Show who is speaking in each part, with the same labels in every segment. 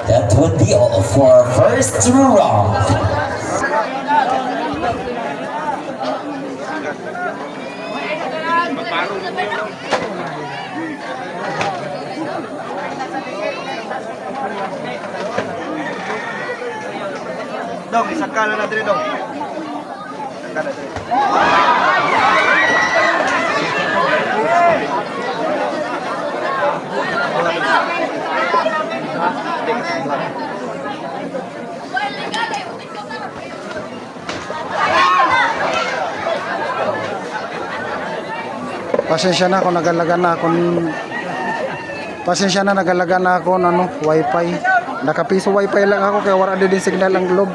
Speaker 1: That would be all for our first round.
Speaker 2: Dong, isakala na diri dong. Isakala diri.
Speaker 3: Pasensya na kung nagalagan na ako pasensya na nagalagan na ako ng wifi. Nakapiso wifi lang ako kaya wala din signal ang globe.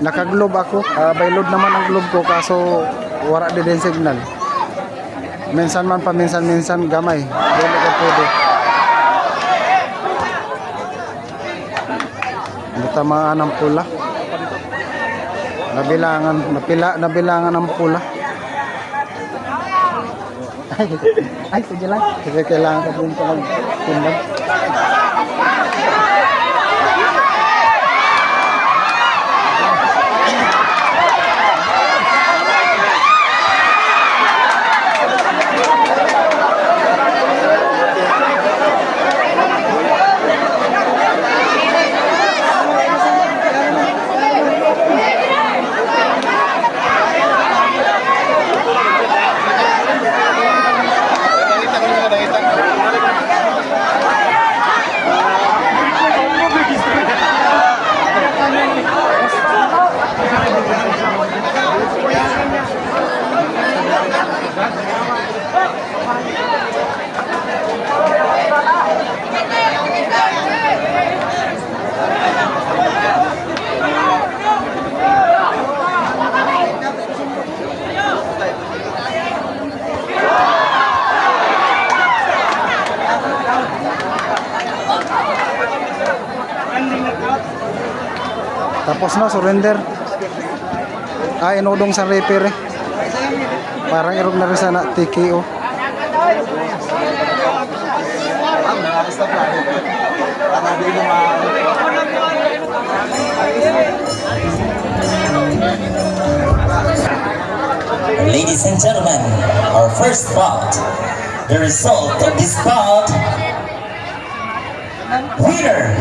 Speaker 3: Naka-globe ako. By load naman ang globe ko kaso wala din signal. Minsan man paminsan-minsan gamay. Dili ka pwede. Tamaan ng pula. Nabilangan ng pula. Ay, sige lang. Kasi kailangan ka din ito mag-timbang. Tapos na, surrender. Inudong sa repair eh. Parang irog na rin sana TKO.
Speaker 2: basta plano. Para di naman.
Speaker 1: Ladies and gentlemen, our first bout. The result of this bout. Winner